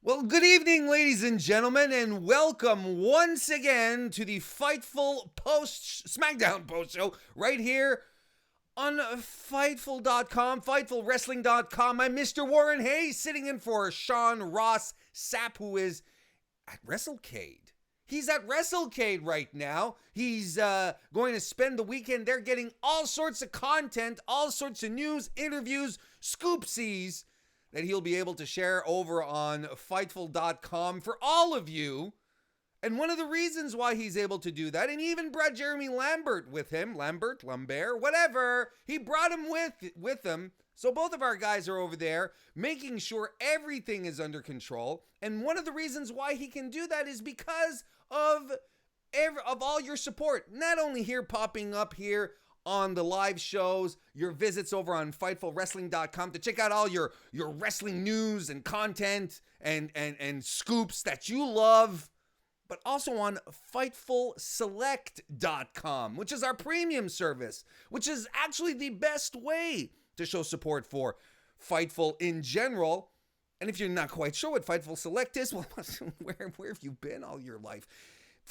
Well, good evening, ladies and gentlemen, and welcome once again to the Fightful Smackdown post show right here on Fightful.com, FightfulWrestling.com. I'm Mr. Warren Hayes, sitting in for Sean Ross Sapp, who is at WrestleCade. He's at WrestleCade right now. He's going to spend the weekend there getting all sorts of content, all sorts of news, interviews, scoopsies that he'll be able to share over on Fightful.com for all of you. And one of the reasons why he's able to do that, and he even brought Jeremy Lambert with him, Lambert, whatever, he brought him with him. So both of our guys are over there making sure everything is under control. And one of the reasons why he can do that is because of all your support. Not only here popping up here on the live shows, your visits over on FightfulWrestling.com to check out all your wrestling news and content and scoops that you love, but also on FightfulSelect.com, which is our premium service, which is actually the best way to show support for Fightful in general. And if you're not quite sure what Fightful Select is, well, where have you been all your life?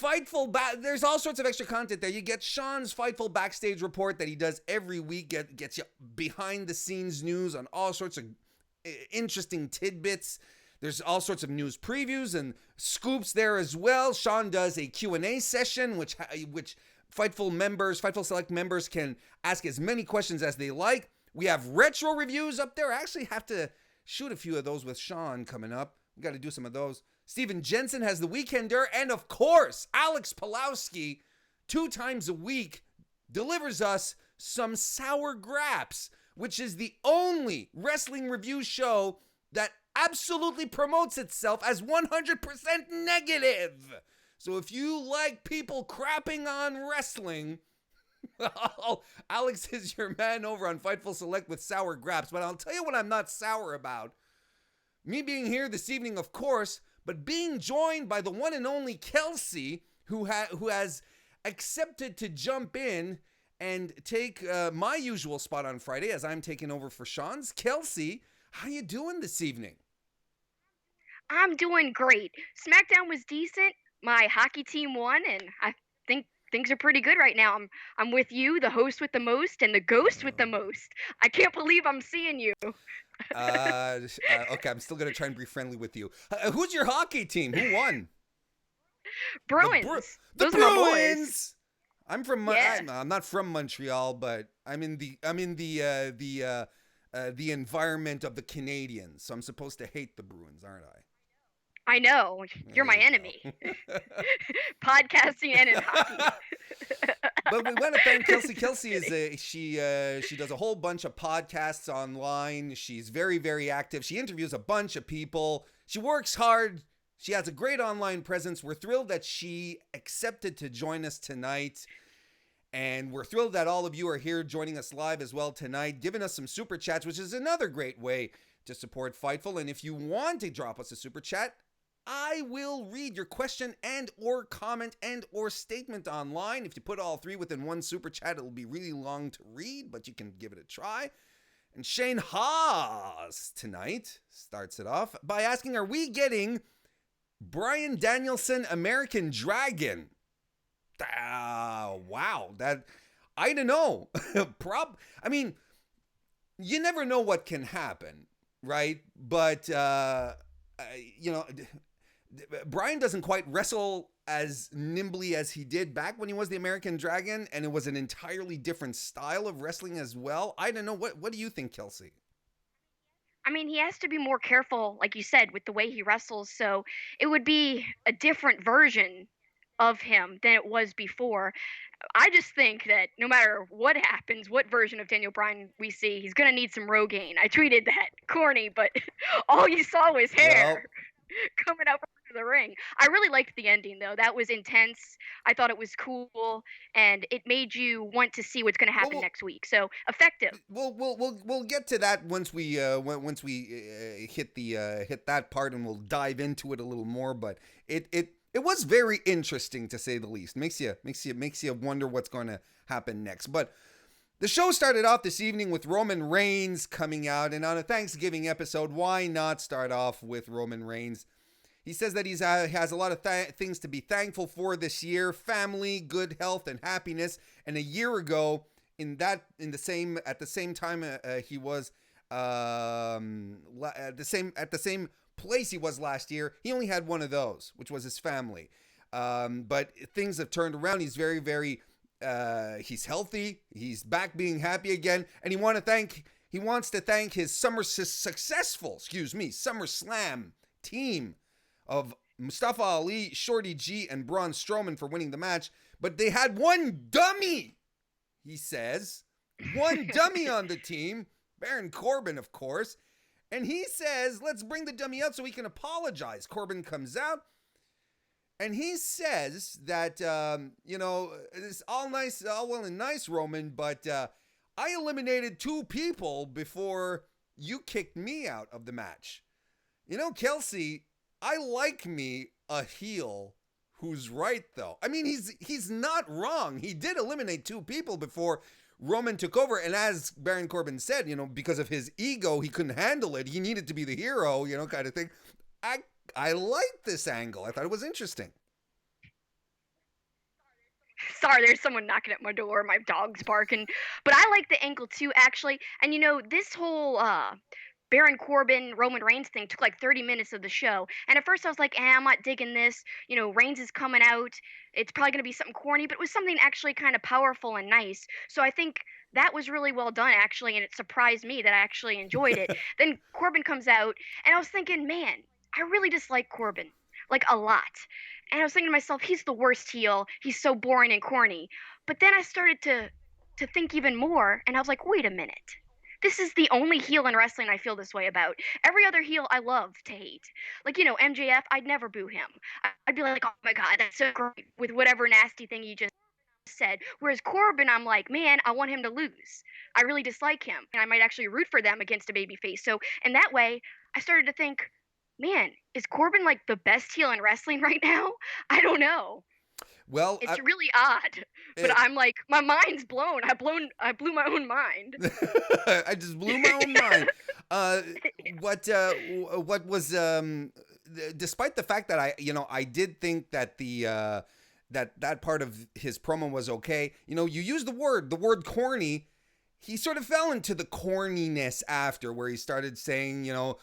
Fightful, there's all sorts of extra content there. You get Sean's Fightful backstage report that he does every week, gets you behind the scenes news on all sorts of interesting tidbits. There's all sorts of news previews and scoops there as well. Sean does a Q&A session, which Fightful Select members can ask as many questions as they like. We have retro reviews up there. I actually have to shoot a few of those with Sean coming up. We got to do some of those. Steven Jensen has the Weekender, and of course, Alex Pulowski, 2 times a week, delivers us some Sour Graps, which is the only wrestling review show that absolutely promotes itself as 100% negative. So if you like people crapping on wrestling, well, Alex is your man over on Fightful Select with Sour Graps. But I'll tell you what I'm not sour about. Me being here this evening, of course, but being joined by the one and only Kelsi, who has accepted to jump in and take my usual spot on Friday as I'm taking over for Sean's. Kelsi, how you doing this evening? I'm doing great. Smackdown was decent. My hockey team won, and I think things are pretty good right now. I'm with you, the host with the most, and the ghost with the most. I can't believe I'm seeing you. Okay, I'm still going to try and be friendly with you. Who's your hockey team? Who won? Bruins. The Those are my boys. Bruins. I'm not from Montreal, but I'm in the environment of the Canadians. So I'm supposed to hate the Bruins, aren't I? I know. You're my There you enemy. Podcasting and in hockey. But we want to thank Kelsi. Kelsi is she does a whole bunch of podcasts online. She's very, very active. She interviews a bunch of people. She works hard. She has a great online presence. We're thrilled that she accepted to join us tonight. And we're thrilled that all of you are here joining us live as well tonight, giving us some super chats, which is another great way to support Fightful. And if you want to drop us a super chat, I will read your question and or comment and or statement online. If you put all 3 within one super chat, it'll be really long to read, but you can give it a try. And Shane Haas tonight starts it off by asking, are we getting Bryan Danielson American Dragon? Wow, that I don't know. I mean, you never know what can happen, right? But Bryan doesn't quite wrestle as nimbly as he did back when he was the American Dragon, and it was an entirely different style of wrestling as well. I don't know. What do you think, Kelsi? I mean, he has to be more careful, like you said, with the way he wrestles. So it would be a different version of him than it was before. I just think that no matter what happens, what version of Daniel Bryan we see, he's gonna need some Rogaine. I tweeted that corny, but all you saw was hair Well, coming up into the ring. I really liked the ending though. That was intense. I thought it was cool, and it made you want to see what's gonna well, happen next week. So effective. we'll get to that once we hit that part, and we'll dive into it a little more. But it was very interesting, to say the least. Makes you wonder what's going to happen next. But the show started off this evening with Roman Reigns coming out, and on a Thanksgiving episode, why not start off with Roman Reigns He says that he has a lot of things to be thankful for this year: family, good health, and happiness. And a year ago, at the same time he was at the same place he was last year, he only had one of those, which was his family. But things have turned around. He's very, very he's healthy. He's back being happy again, and he wants to thank his SummerSlam team of Mustafa Ali, Shorty G, and Braun Strowman for winning the match. But they had one dummy, he says. One dummy on the team, Baron Corbin, of course. And he says, let's bring the dummy out so he can apologize. Corbin comes out, and he says that, it's all well and nice, Roman, but I eliminated 2 people before you kicked me out of the match. Kelsi, I like me a heel who's right, though. I mean, he's not wrong. He did eliminate 2 people before Roman took over, and as Baron Corbin said, because of his ego, he couldn't handle it. He needed to be the hero, kind of thing. I liked this angle. I thought it was interesting. Sorry, there's someone knocking at my door. My dog's barking. But I like the angle too, actually. And this whole Baron Corbin, Roman Reigns thing took like 30 minutes of the show. And at first I was like, I'm not digging this. Reigns is coming out. It's probably going to be something corny, but it was something actually kind of powerful and nice. So I think that was really well done, actually, and it surprised me that I actually enjoyed it. Then Corbin comes out, and I was thinking, man, I really dislike Corbin, like a lot. And I was thinking to myself, he's the worst heel. He's so boring and corny. But then I started to think even more, and I was like, wait a minute. This is the only heel in wrestling I feel this way about. Every other heel I love to hate. Like, MJF, I'd never boo him. I'd be like, oh my God, that's so great, with whatever nasty thing you just said. Whereas Corbin, I'm like, man, I want him to lose. I really dislike him. And I might actually root for them against a babyface. So in that way, I started to think, man, is Corbin like the best heel in wrestling right now? I don't know. Well, it's really odd, but I'm like, my mind's blown. I blew my own mind. I just blew my own mind. What was despite the fact that I did think that the that part of his promo was okay. You use the word corny. He sort of fell into the corniness after, where he started saying, you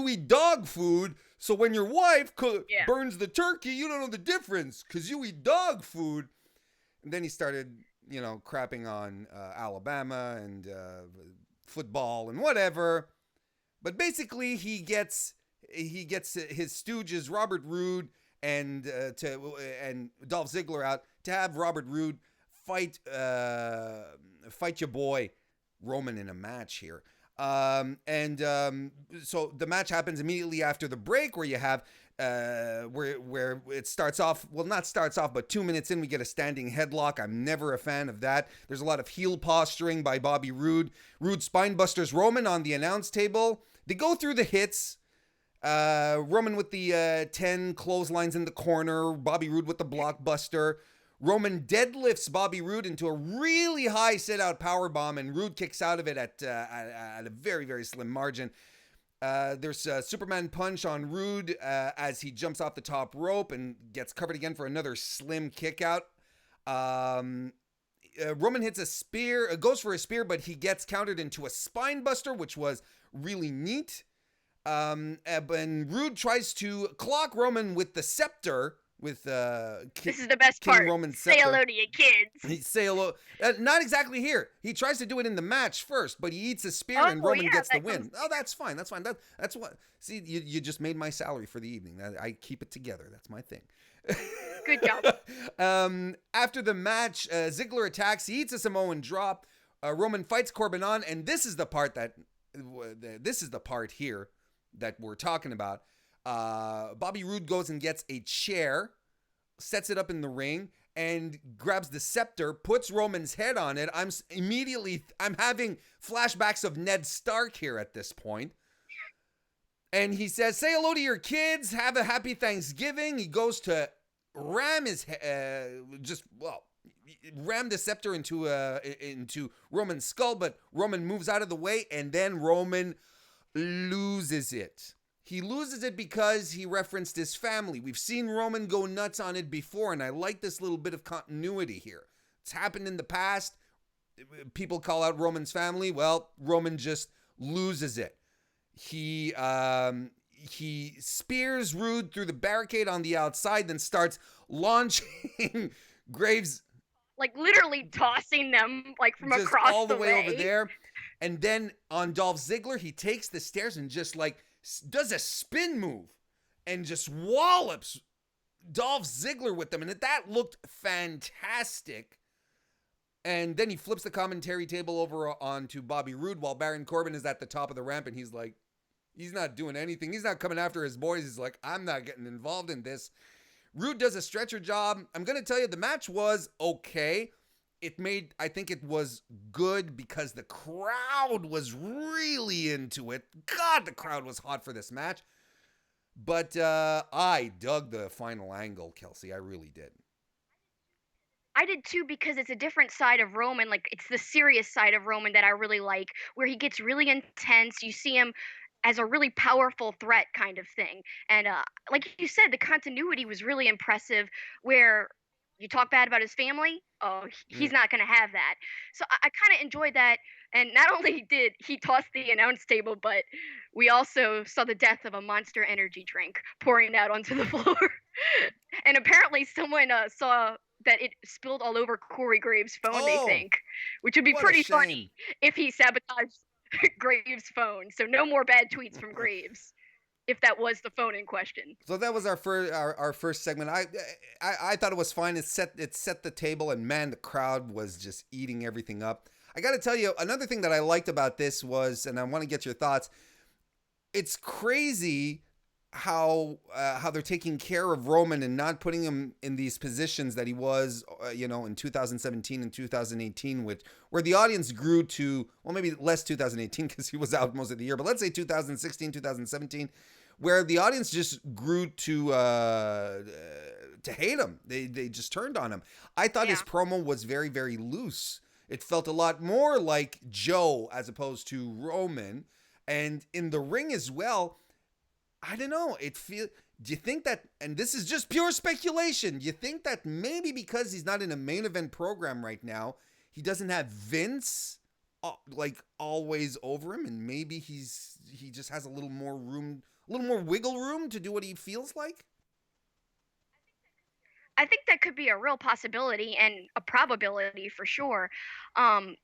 eat dog food. So when your wife burns the turkey, you don't know the difference because you eat dog food. And then he started, crapping on Alabama and football and whatever. But basically, he gets his stooges Robert Roode and Dolph Ziggler out to have Robert Roode fight your boy Roman in a match here. So the match happens immediately after the break, where you have where it starts off, well, not starts off, but 2 minutes in, we get a standing headlock. I'm never a fan of that. There's a lot of heel posturing by Bobby Roode. Roode spinebusters Roman on the announce table. They go through the hits. Roman with the 10 clotheslines in the corner. Bobby Roode with the blockbuster. Roman deadlifts Bobby Roode into a really high sit-out powerbomb, and Roode kicks out of it at a very, very slim margin. There's a Superman punch on Roode as he jumps off the top rope and gets covered again for another slim kick out. Roman hits a spear, goes for a spear, but he gets countered into a spine buster, which was really neat. And Roode tries to clock Roman with the scepter. This is the best King part. Roman's say scepter. Hello to your kids. He say hello. Not exactly here. He tries to do it in the match first, but he eats a spear and Roman gets the win. Oh, that's fine. That's fine. That's what. See, you just made my salary for the evening. I keep it together. That's my thing. Good job. After the match, Ziggler attacks. He eats a Samoan drop. Roman fights Corbin on, and this is the part here that we're talking about. Bobby Roode goes and gets a chair, sets it up in the ring, and grabs the scepter, puts Roman's head on it. I'm having flashbacks of Ned Stark here at this point. And he says, say hello to your kids, have a happy Thanksgiving. He goes to ram the scepter into Roman's skull, but Roman moves out of the way, and then Roman loses it. He loses it because he referenced his family. We've seen Roman go nuts on it before, and I like this little bit of continuity here. It's happened in the past. People call out Roman's family. Well, Roman just loses it. He spears Rude through the barricade on the outside, then starts launching Graves, like literally tossing them like from just across all the way way over there. And then on Dolph Ziggler, he takes the stairs and just like does a spin move and just wallops Dolph Ziggler with them. And that looked fantastic. And then he flips the commentary table over onto Bobby Roode while Baron Corbin is at the top of the ramp, and he's like, he's not doing anything. He's not coming after his boys. He's like, I'm not getting involved in this. Roode does a stretcher job. I'm going to tell you, the match was okay. I think it was good because the crowd was really into it. God, the crowd was hot for this match. But I dug the final angle, Kelsi. I really did. I did too, because it's a different side of Roman. Like, it's the serious side of Roman that I really like, where he gets really intense. You see him as a really powerful threat kind of thing. And like you said, the continuity was really impressive, where you talk bad about his family, oh, he's not going to have that. So I kind of enjoyed that. And not only did he toss the announce table, but we also saw the death of a Monster Energy drink pouring out onto the floor. And apparently someone saw that it spilled all over Corey Graves' phone, they think, which would be pretty funny if he sabotaged Graves' phone. So no more bad tweets from Graves, if that was the phone in question. So that was our first segment. I thought it was fine. It set the table, and man, the crowd was just eating everything up. I got to tell you, another thing that I liked about this was, and I want to get your thoughts. It's crazy how they're taking care of Roman and not putting him in these positions that he was, in 2017 and 2018, where the audience grew to, well, maybe less 2018 because he was out most of the year, but let's say 2016, 2017, where the audience just grew to hate him. They just turned on him. I thought his promo was very, very loose. It felt a lot more like Joe as opposed to Roman, and in the ring as well. I don't know. Do you think that, and this is just pure speculation, do you think that maybe because he's not in a main event program right now, he doesn't have Vince like always over him, and maybe he just has a little more room, a little more wiggle room to do what he feels like? I think that could be a real possibility and a probability for sure. Um,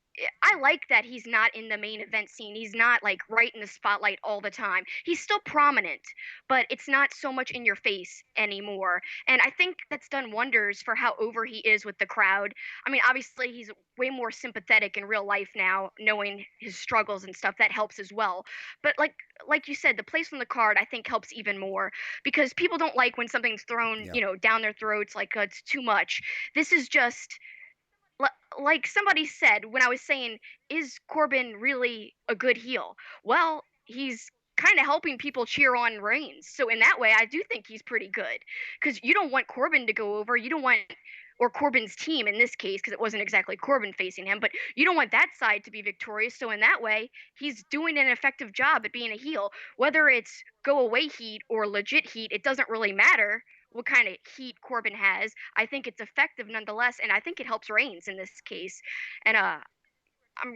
I like that he's not in the main event scene. He's not like right in the spotlight all the time. He's still prominent, but it's not so much in your face anymore. And I think that's done wonders for how over he is with the crowd. I mean, obviously he's way more sympathetic in real life now, knowing his struggles and stuff. That helps as well. But like you said, the place on the card I think helps even more, because people don't like when something's thrown, down their throats, like it's too much. This is just like somebody said when I was saying, is Corbin really a good heel? Well, he's kind of helping people cheer on Reigns. So in that way, I do think he's pretty good, because you don't want Corbin to go over. You don't want, or Corbin's team in this case, because it wasn't exactly Corbin facing him, but you don't want that side to be victorious. So in that way, he's doing an effective job at being a heel. Whether it's go away heat or legit heat, it doesn't really matter what kind of heat Corbin has. I think it's effective nonetheless, and I think it helps Reigns in this case. And I'm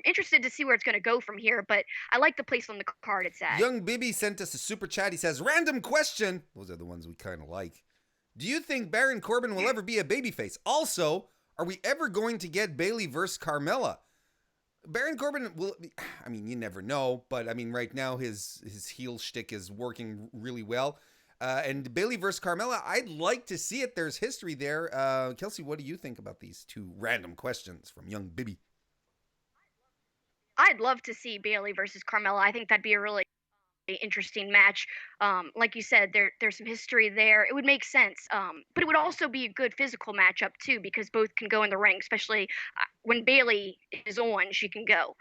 interested to see where it's going to go from here, but I like the place on the card it's at. Young Bibby sent us a super chat. He says, random question. Those are the ones we kind of like. Do you think Baron Corbin will ever be a babyface? Also, are we ever going to get Bayley versus Carmella? Baron Corbin will, I mean, you never know, but I mean, right now his heel shtick is working really well. And Bayley versus Carmella, I'd like to see it. There's history there. Kelsi, what do you think about these two random questions from Young Bibby? I'd love to see Bayley versus Carmella. I think that'd be a really interesting match. Like you said, there's some history there. It would make sense. But it would also be a good physical matchup too, because both can go in the ring, especially when Bayley is on, she can go.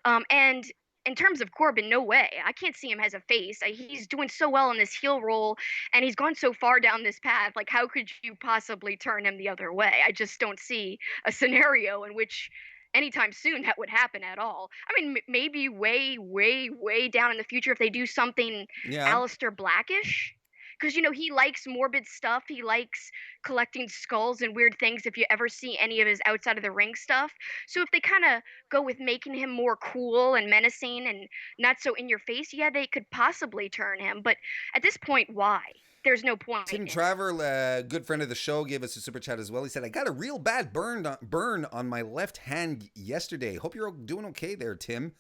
And in terms of Corbin, no way. I can't see him as a face. He's doing so well in this heel role, and he's gone so far down this path. Like, how could you possibly turn him the other way? I just don't see a scenario in which anytime soon that would happen at all. I mean, maybe way, way, way down in the future if they do something Yeah. Aleister Blackish. Because, he likes morbid stuff. He likes collecting skulls and weird things if you ever see any of his outside of the ring stuff. So if they kind of go with making him more cool and menacing and not so in your face, yeah, they could possibly turn him. But at this point, why? There's no point Tim in it. Traver, good friend of the show, gave us a super chat as well. He said, I got a real bad burn on my left hand yesterday. Hope you're doing okay there, Tim.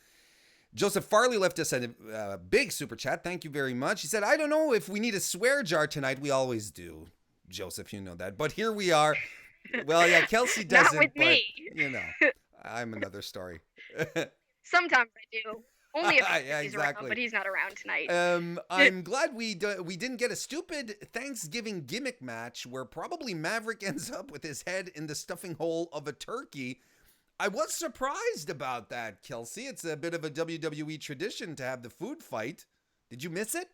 Joseph Farley left us a big super chat. Thank you very much. He said, I don't know if we need a swear jar tonight. We always do, Joseph, you know that. But here we are. Well, yeah, Kelsi doesn't. Not with me. I'm another story. Sometimes I do. Only if Yeah, he's exactly. around, but he's not around tonight. I'm glad we didn't get a stupid Thanksgiving gimmick match where probably Maverick ends up with his head in the stuffing hole of a turkey. I was surprised about that, Kelsi. It's a bit of a WWE tradition to have the food fight. Did you miss it?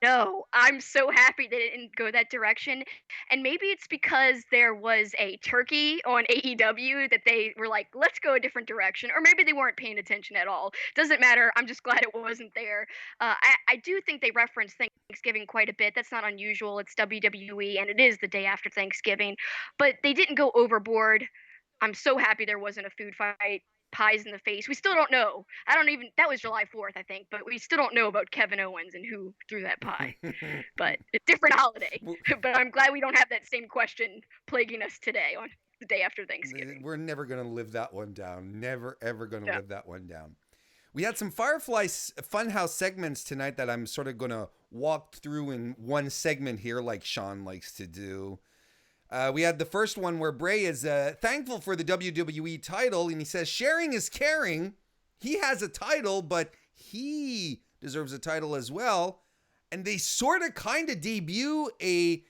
No, I'm so happy they didn't go that direction. And maybe it's because there was a turkey on AEW that they were like, let's go a different direction. Or maybe they weren't paying attention at all. Doesn't matter. I'm just glad it wasn't there. I do think they reference Thanksgiving quite a bit. That's not unusual. It's WWE, and it is the day after Thanksgiving. But they didn't go overboard. I'm so happy there wasn't a food fight. Pies in the face. We still don't know. That was July 4th, I think, but we still don't know about Kevin Owens and who threw that pie. But a different holiday. But I'm glad we don't have that same question plaguing us today on the day after Thanksgiving. We're never going to live that one down. Never, ever going to live that one down. We had some Firefly Funhouse segments tonight that I'm sort of going to walk through in one segment here like Sean likes to do. We had the first one where Bray is thankful for the WWE title, and he says, sharing is caring. He has a title, but he deserves a title as well. And they sort of kind of debut a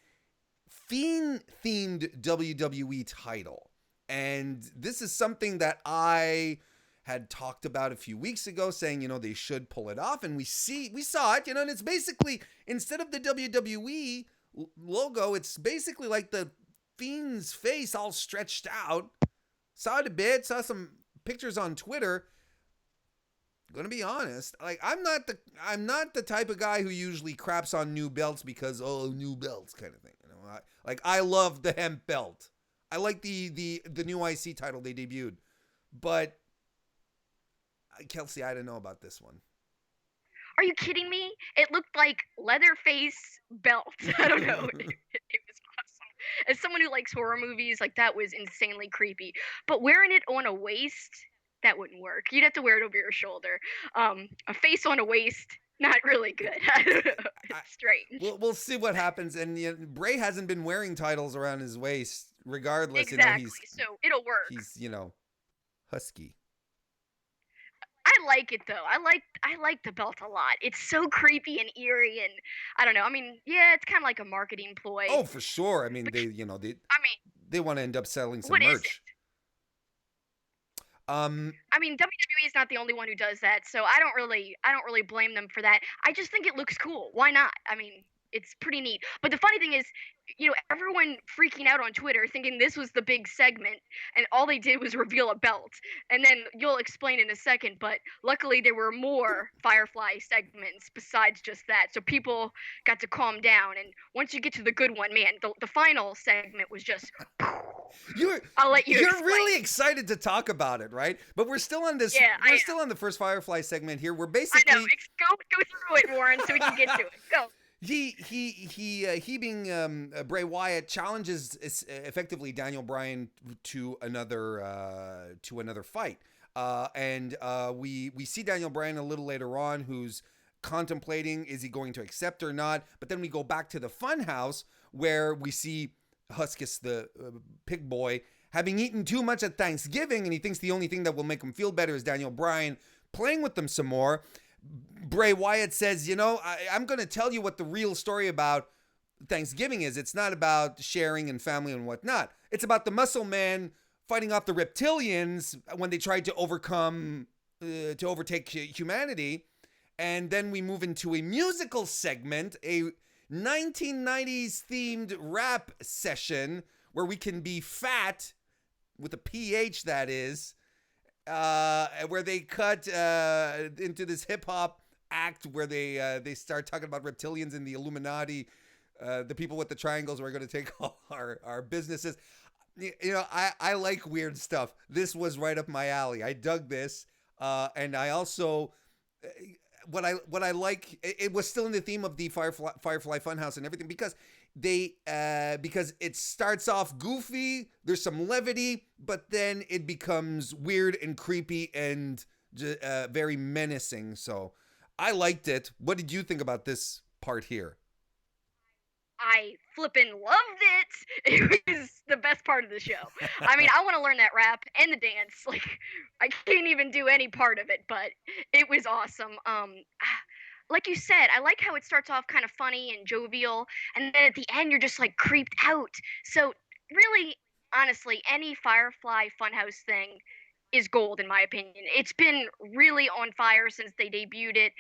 Fiend-themed WWE title. And this is something that I had talked about a few weeks ago, saying, they should pull it off. And we saw it, and it's basically, instead of the WWE logo, it's basically like the Fiend's face all stretched out. Saw it a bit, saw some pictures on Twitter. Gonna be honest, like I'm not the type of guy who usually craps on new belts because new belts kind of thing. I love the hemp belt. I like the new IC title they debuted, but Kelsi, I don't know about this one. Are you kidding me? It looked like Leatherface belt. I don't know. It was awesome. As someone who likes horror movies, that was insanely creepy. But wearing it on a waist, that wouldn't work. You'd have to wear it over your shoulder. A face on a waist, not really good. I don't know. It's strange. We'll see what happens. And Bray hasn't been wearing titles around his waist, regardless. Exactly. So it'll work. He's husky. I like it though. I like the belt a lot. It's so creepy and eerie, and I don't know. I mean, yeah, it's kind of like a marketing ploy. Oh, for sure. I mean, but, they want to end up selling some what merch. Is it? I mean, WWE is not the only one who does that, so I don't really blame them for that. I just think it looks cool. Why not? I mean, it's pretty neat. But the funny thing is, everyone freaking out on Twitter thinking this was the big segment, and all they did was reveal a belt. And then you'll explain in a second, but luckily there were more Firefly segments besides just that, so people got to calm down. And once you get to the good one, man, the final segment was just... I'll let you You're explain. really excited to talk about it, right? But we're still on this. Yeah, we're still on the first Firefly segment here. We're basically... I know. Go through it, Warren, so we can get to it. Go. He being Bray Wyatt challenges effectively Daniel Bryan to another fight, and we see Daniel Bryan a little later on who's contemplating, is he going to accept or not? But then we go back to the Funhouse where we see Huskus, the pig boy, having eaten too much at Thanksgiving, and he thinks the only thing that will make him feel better is Daniel Bryan playing with them some more. Bray Wyatt says, I'm going to tell you what the real story about Thanksgiving is. It's not about sharing and family and whatnot. It's about the muscle man fighting off the reptilians when they tried to overtake humanity. And then we move into a musical segment, a 1990s themed rap session where we can be fat with a PH, that is, where they cut into this hip hop act where they start talking about reptilians and the Illuminati, the people with the triangles who are going to take all our businesses. You know, I like weird stuff. This was right up my alley. I dug this, and I also what I like. It was still in the theme of the Firefly Funhouse and everything because because it starts off goofy. There's some levity, but then it becomes weird and creepy and very menacing. So I liked it. What did you think about this part here? I flippin' loved it. It was the best part of the show. I mean, I want to learn that rap and the dance. Like, I can't even do any part of it, but it was awesome. Like you said, I like how it starts off kind of funny and jovial, and then at the end you're just like creeped out. So really, honestly, any Firefly Funhouse thing is gold in my opinion. It's been really on fire since they debuted it.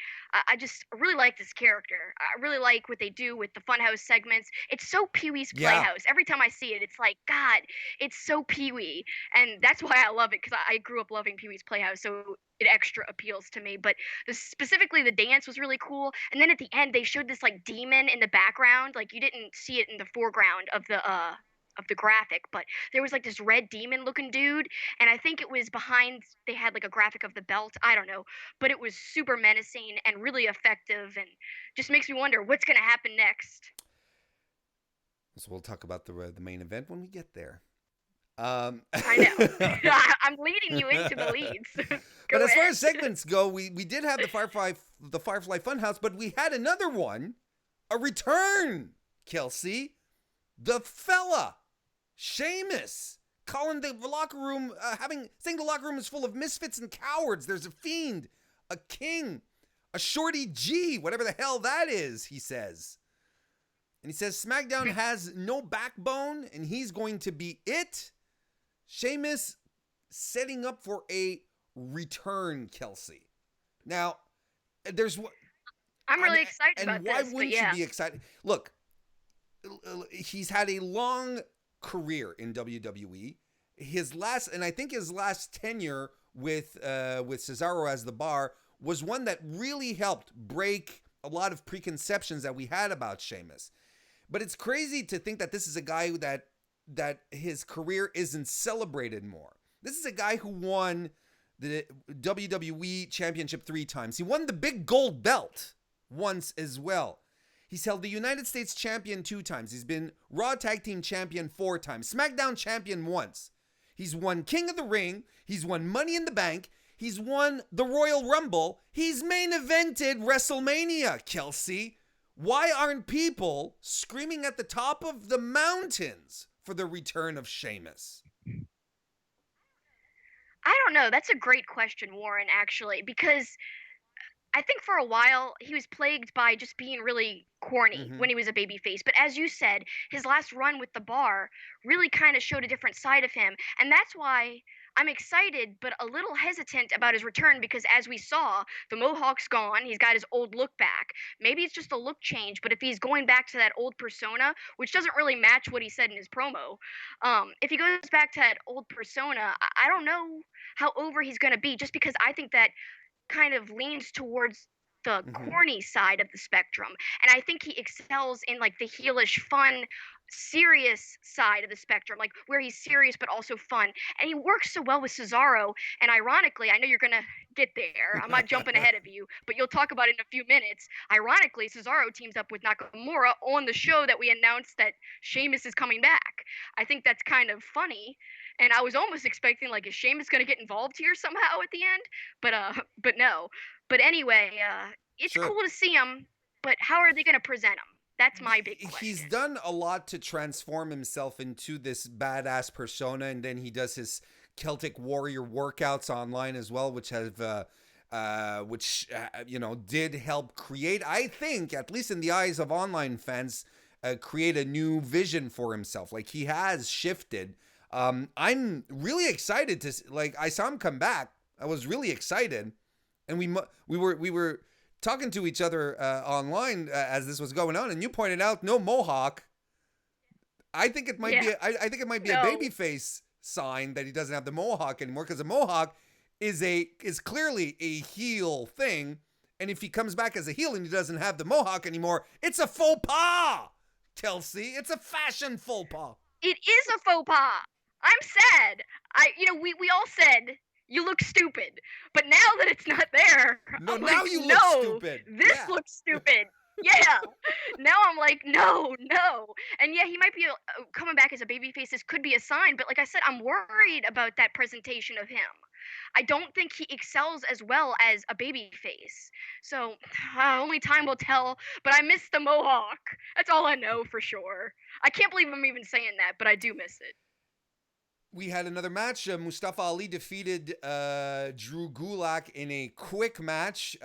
I just really like this character. I really like what they do with the Funhouse segments. It's so Pee Wee's Yeah. Playhouse. Every time I see it, it's like, God, it's so Pee Wee. And that's why I love it, because I grew up loving Pee Wee's Playhouse, so it extra appeals to me. But specifically, the dance was really cool. And then at the end, they showed this like demon in the background. Like you didn't see it in the foreground of the graphic, but there was like this red demon looking dude, and I think it was behind, they had like a graphic of the belt, I don't know, but it was super menacing and really effective, and just makes me wonder what's going to happen next. So we'll talk about the main event when we get there. I know. I'm leading you into the leads. But as ahead. far as segments go, we did have the Firefly Funhouse, but we had another one, a return. Kelsi, the fella, Sheamus, calling the locker room, saying the locker room is full of misfits and cowards. There's a fiend, a king, a shorty G, whatever the hell that is. He says. And he says SmackDown has no backbone, and he's going to be it. Sheamus setting up for a return, Kelsi. Now, I'm really excited about this. And why wouldn't you be excited? Look, he's had a long career in WWE. I think his last tenure with Cesaro as the bar was one that really helped break a lot of preconceptions that we had about Sheamus. But it's crazy to think that this is a guy that his career isn't celebrated more. This is a guy who won the WWE Championship 3 times. He won the big gold belt once as well. He's held the United States Champion 2 times. He's been Raw Tag Team Champion 4 times. SmackDown Champion once. He's won King of the Ring. He's won Money in the Bank. He's won the Royal Rumble. He's main evented WrestleMania, Kelsi. Why aren't people screaming at the top of the mountains for the return of Sheamus? I don't know. That's a great question, Warren, actually, because I think for a while he was plagued by just being really corny when he was a babyface. But as you said, his last run with the bar really kind of showed a different side of him. And that's why I'm excited, but a little hesitant about his return, because as we saw, the mohawk's gone. He's got his old look back. Maybe it's just a look change, but if he's going back to that old persona, which doesn't really match what he said in his promo, if he goes back to that old persona, I don't know how over he's going to be, just because I think that kind of leans towards the corny side of the spectrum, and I think he excels in like the heelish fun serious side of the spectrum, like where he's serious but also fun, and he works so well with Cesaro. And ironically, I know you're gonna get there, I'm not jumping ahead of you, but you'll talk about it in a few minutes. Ironically, Cesaro teams up with Nakamura on the show that we announced that Sheamus is coming back. I think that's kind of funny, and I was almost expecting, like, is Sheamus going to get involved here somehow at the end? But no. But anyway, it's cool to see him, but how are they going to present him? That's my big question. He's done a lot to transform himself into this badass persona, and then he does his Celtic warrior workouts online as well, which have did help create, I think, at least in the eyes of online fans, create a new vision for himself. Like, he has shifted. I'm really excited to, like, I saw him come back. I was really excited, and we were talking to each other online as this was going on, and you pointed out no mohawk. I think it might be. I think it might be a babyface sign that he doesn't have the mohawk anymore, because the mohawk is clearly a heel thing, and if he comes back as a heel and he doesn't have the mohawk anymore, it's a faux pas. Kelsi, it's a fashion faux pas. It is a faux pas. I'm sad. We all said you look stupid, but now that it's not there, No, I'm now like, you no, look stupid. This looks stupid. Yeah. Now I'm like, no. And yeah, he might be coming back as a babyface. This could be a sign, but like I said, I'm worried about that presentation of him. I don't think he excels as well as a babyface. So only time will tell. But I miss the mohawk. That's all I know for sure. I can't believe I'm even saying that, but I do miss it. We had another match. Mustafa Ali defeated Drew Gulak in a quick match.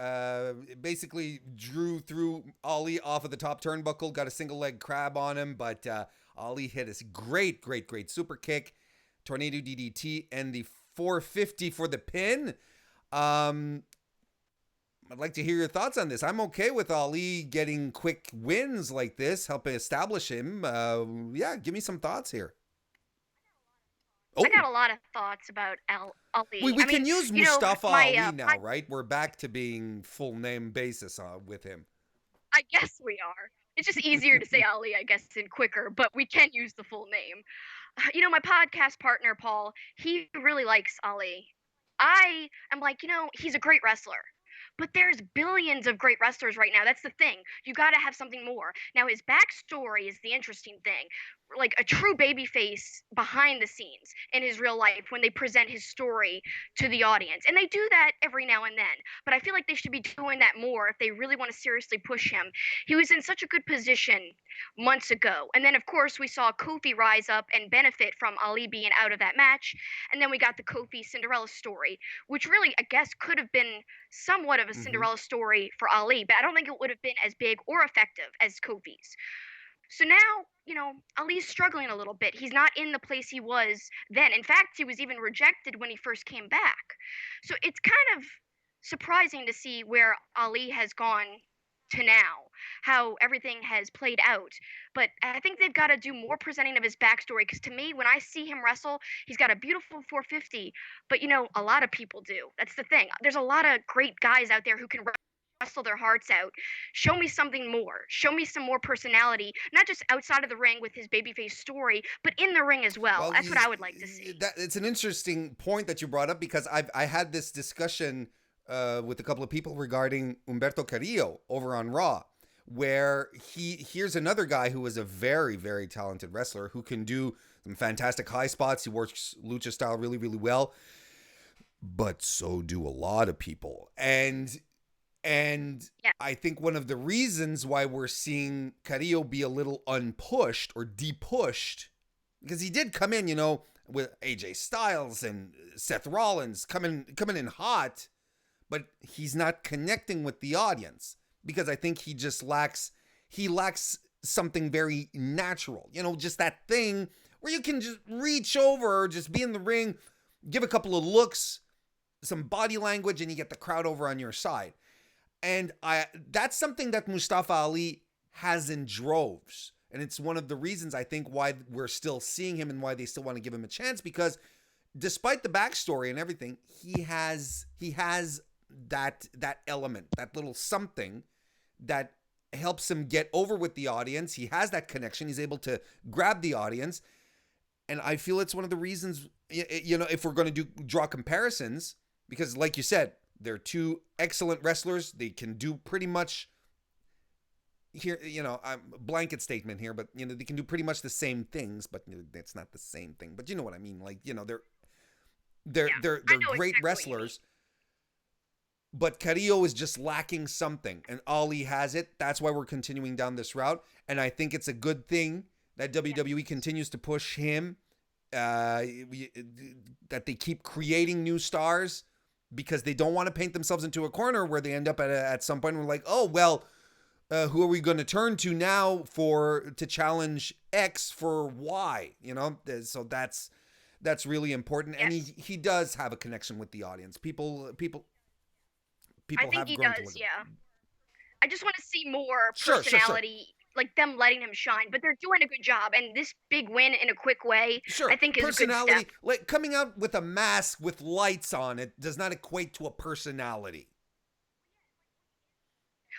Basically, Drew threw Ali off of the top turnbuckle, got a single leg crab on him, but Ali hit a great super kick, tornado DDT, and the 450 for the pin. I'd like to hear your thoughts on this. I'm okay with Ali getting quick wins like this, helping establish him. Give me some thoughts here. I got a lot of thoughts about Ali. We can use Mustafa Ali now, right? We're back to being full name basis with him. I guess we are. It's just easier to say Ali, I guess, and quicker, but we can use the full name. My podcast partner, Paul, he really likes Ali. I am like, he's a great wrestler. But there's billions of great wrestlers right now. That's the thing. You got to have something more. Now, his backstory is the interesting thing. Like a true babyface behind the scenes in his real life when they present his story to the audience. And they do that every now and then. But I feel like they should be doing that more if they really want to seriously push him. He was in such a good position months ago. And then, of course, we saw Kofi rise up and benefit from Ali being out of that match. And then we got the Kofi Cinderella story, which really, I guess, could have been somewhat of a Cinderella story for Ali, but I don't think it would have been as big or effective as Kofi's. So now, Ali's struggling a little bit. He's not in the place he was then. In fact, he was even rejected when he first came back. So it's kind of surprising to see where Ali has gone to now, how everything has played out. But I think they've got to do more presenting of his backstory, because to me, when I see him wrestle, he's got a beautiful 450, but a lot of people do. That's the thing. There's a lot of great guys out there who can wrestle their hearts out. Show me something more. Show me some more personality, not just outside of the ring with his babyface story, but in the ring as well. That's what I would like to see. It's an interesting point that you brought up, because I had this discussion with a couple of people regarding Humberto Carrillo over on Raw, where here's another guy who is a very, very talented wrestler who can do some fantastic high spots. He works lucha style really, really well, but so do a lot of people. And I think one of the reasons why we're seeing Carrillo be a little unpushed or depushed, because he did come in, with AJ Styles and Seth Rollins coming in hot, but he's not connecting with the audience, because I think he just lacks something very natural. Just that thing where you can just reach over or just be in the ring, give a couple of looks, some body language, and you get the crowd over on your side. And that's something that Mustafa Ali has in droves. And it's one of the reasons I think why we're still seeing him and why they still want to give him a chance, because despite the backstory and everything, he has that element, that little something that helps him get over with the audience. He has that connection. He's able to grab the audience. And I feel it's one of the reasons, if we're going to draw comparisons, because like you said, they're two excellent wrestlers. They can do pretty much here, blanket statement here, but they can do pretty much the same things, but it's not the same thing. But you know what I mean? Like, they're great wrestlers. But Carrillo is just lacking something, and Ali has it. That's why we're continuing down this route. And I think it's a good thing that WWE continues to push him, that they keep creating new stars, because they don't want to paint themselves into a corner where they end up at some point. We're like, oh, well, who are we going to turn to now to challenge X for Y? So that's really important. Yes. And he does have a connection with the audience. People I think he does, yeah. I just want to see more personality like them letting him shine, but they're doing a good job. And this big win in a quick way, Sure, I think, is a good personality, step. like coming out with a mask with lights on it does not equate to a personality.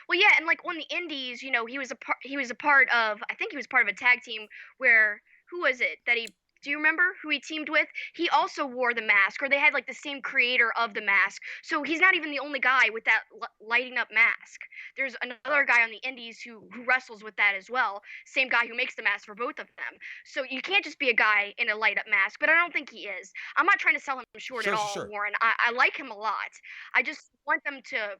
Well, yeah, and like on the Indies, he was a part of. I think he was part of a tag team where who was it that he? Do you remember who he teamed with? He also wore the mask, or they had like the same creator of the mask. So he's not even the only guy with that lighting up mask. There's another guy on the Indies who wrestles with that as well. Same guy who makes the mask for both of them. So you can't just be a guy in a light up mask. But I don't think he is. I'm not trying to sell him short at Sure, sure, all, sure. Warren. I like him a lot. I just want them to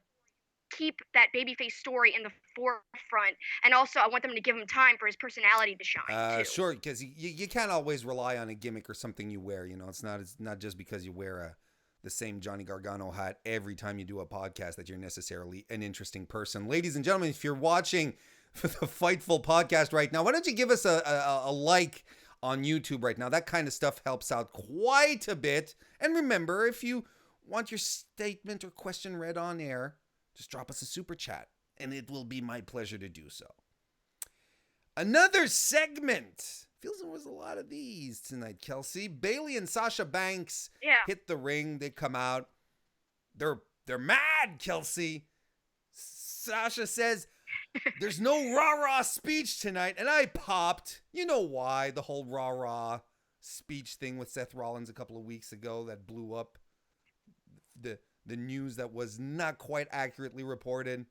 keep that babyface story in the forefront, and also I want them to give him time for his personality to shine too. Sure, because you can't always rely on a gimmick or something you wear. You know, it's not just because you wear the same Johnny Gargano hat every time you do a podcast that you're necessarily an interesting person. Ladies and gentlemen, if you're watching the Fightful podcast right now, why don't you give us a like on YouTube right now? That kind of stuff helps out quite a bit. And remember, if you want your statement or question read on air, just drop us a super chat, and it will be my pleasure to do so. Another segment. Feels there was a lot of these tonight, Kelsi. Bayley and Sasha Banks hit the ring. They come out. They're mad, Kelsi. Sasha says there's no rah-rah speech tonight, and I popped. You know why? The whole rah-rah speech thing with Seth Rollins a couple of weeks ago that blew up the news that was not quite accurately reported.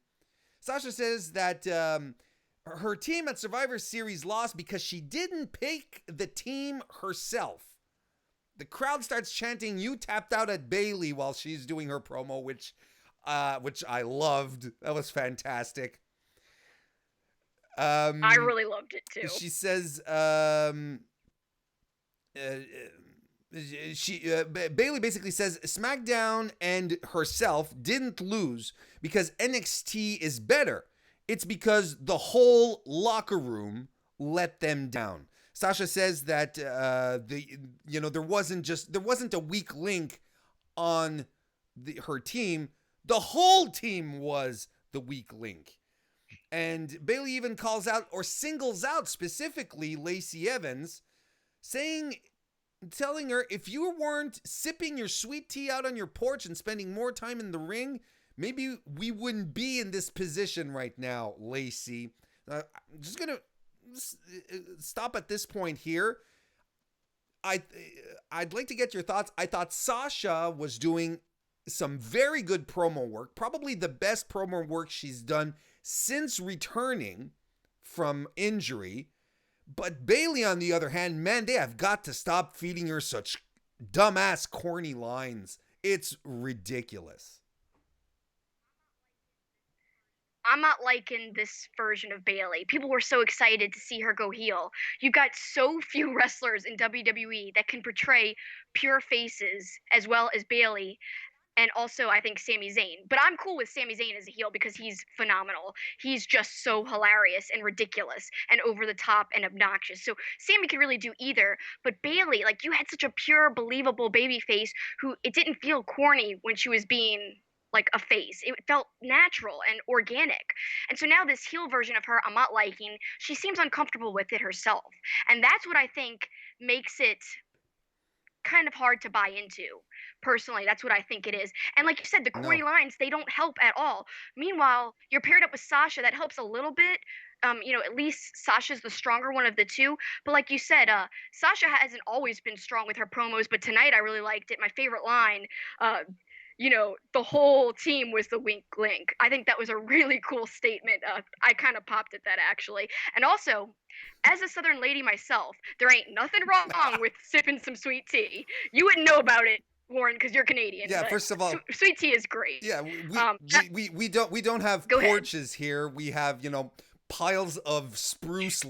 Sasha says that her team at Survivor Series lost because she didn't pick the team herself. The crowd starts chanting, "You tapped out at Bayley," while she's doing her promo, which I loved. That was fantastic. I really loved it too. She says Bayley basically says Smackdown and herself didn't lose because NXT is better. It's because the whole locker room let them down. Sasha says that there wasn't a weak link on her team. The whole team was the weak link. And Bayley even calls out or singles out specifically Lacey Evans, telling her, if you weren't sipping your sweet tea out on your porch and spending more time in the ring, maybe we wouldn't be in this position right now, Lacey. I'm just going to stop at this point here. I'd like to get your thoughts. I thought Sasha was doing some very good promo work, probably the best promo work she's done since returning from injury. But Bayley, on the other hand, man, they have got to stop feeding her such dumbass, corny lines. It's ridiculous. I'm not liking this version of Bayley. People were so excited to see her go heel. You've got so few wrestlers in WWE that can portray pure faces as well as Bayley. And also, I think Sami Zayn. But I'm cool with Sami Zayn as a heel because he's phenomenal. He's just so hilarious and ridiculous and over the top and obnoxious. So Sami could really do either. But Bayley, like, you had such a pure, believable baby face who it didn't feel corny when she was being like a face. It felt natural and organic. And so now this heel version of her, I'm not liking. She seems uncomfortable with it herself. And that's what I think makes it kind of hard to buy into. Personally, that's what I think it is. And like you said, the corny lines, they don't help at all. Meanwhile, you're paired up with Sasha, that helps a little bit. At least Sasha's the stronger one of the two. But like you said, Sasha hasn't always been strong with her promos, but tonight I really liked it. My favorite line, the whole team was the wink link. I think that was a really cool statement. I kind of popped at that, actually. And also, as a Southern lady myself, there ain't nothing wrong with sipping some sweet tea. You wouldn't know about it, Warren, because you're Canadian. Yeah, first of all, sweet tea is great. Yeah, we don't have porches here. We have piles of spruce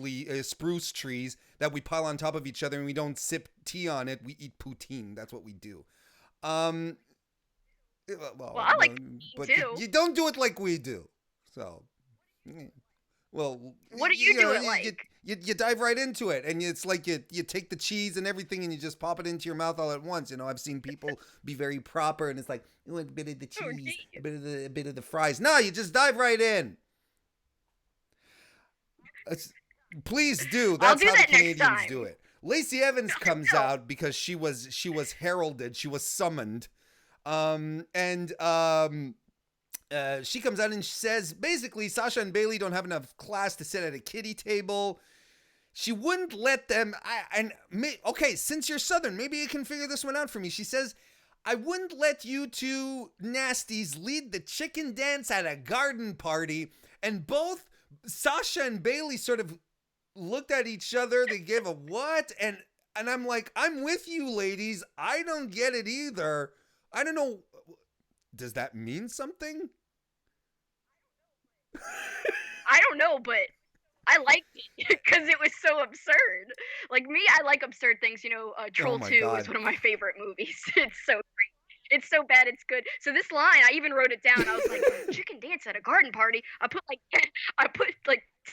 trees that we pile on top of each other, and we don't sip tea on it. We eat poutine. That's what we do. Well, I like but too. you don't do it like we do. So, well, what do you do it like? You dive right into it, and it's like you take the cheese and everything, and you just pop it into your mouth all at once. I've seen people be very proper, and it's like a bit of the cheese, a bit of the fries. No, you just dive right in. Please do. I'll That's do how the that next Canadians do time. it. Lacey Evans comes No. out because she was heralded. She was summoned. And she comes out and she says basically Sasha and Bayley don't have enough class to sit at a kiddie table. She wouldn't let them. Okay, since you're Southern, maybe you can figure this one out for me. She says, I wouldn't let you two nasties lead the chicken dance at a garden party. And both Sasha and Bayley sort of looked at each other. They gave a what? And I'm like, I'm with you, ladies. I don't get it either. I don't know. Does that mean something? I don't know, but I liked it because it was so absurd. Like me, I like absurd things. Troll 2 God. is one of my favorite movies. It's so great. It's so bad, it's good. So this line, I even wrote it down. I was like, chicken dance at a garden party. I put like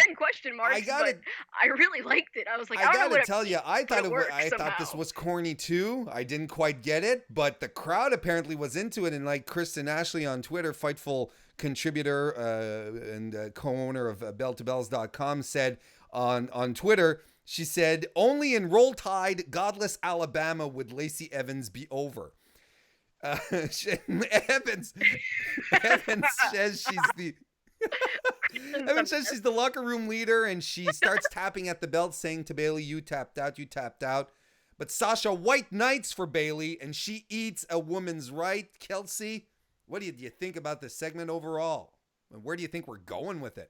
10 question marks, but I really liked it. I was like, I gotta tell you, I thought this was corny too. I didn't quite get it, but the crowd apparently was into it. And like Kristen Ashley on Twitter, Fightful contributor and co-owner of bell2bells.com said on Twitter, she said, only in Roll Tide, Godless Alabama would Lacey Evans be over. Evans says she's the Evans says she's the locker room leader, and she starts tapping at the belt saying to Bayley, you tapped out. But Sasha white knights for Bayley, and she eats a woman's right. Kelsi, what do you think about this segment overall? And where do you think we're going with it?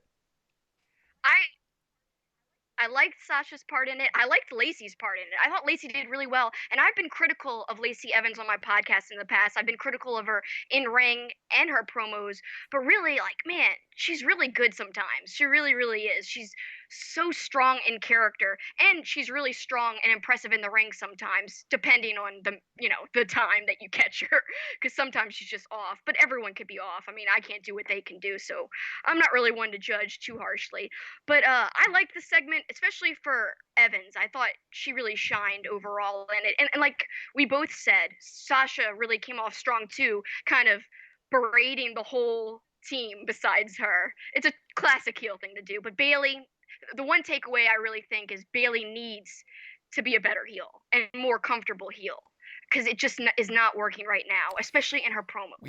I liked Sasha's part in it. I liked Lacey's part in it. I thought Lacey did really well. And I've been critical of Lacey Evans on my podcast in the past. I've been critical of her in ring and her promos. But really, like, man, she's really good sometimes. She really, really is. She's so strong in character. And she's really strong and impressive in the ring sometimes, depending on the time that you catch her. Because sometimes she's just off. But everyone could be off. I mean, I can't do what they can do. So I'm not really one to judge too harshly. But I like the segment, especially for Evans. I thought she really shined overall in it. And like we both said, Sasha really came off strong too, kind of berating the whole team besides her. It's a classic heel thing to do. But Bayley, the one takeaway I really think is Bayley needs to be a better heel and more comfortable heel, because it just is not working right now, especially in her promos.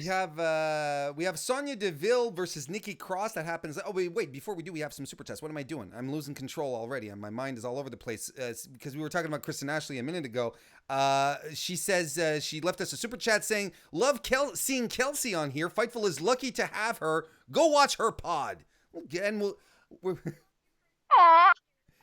We have Sonya Deville versus Nikki Cross. That happens. Oh, wait. Before we do, we have some super chats. What am I doing? I'm losing control already, and my mind is all over the place because we were talking about Kristen Ashley a minute ago. She says she left us a super chat saying, love seeing Kelsi on here. Fightful is lucky to have her. Go watch her pod. Again, Aw,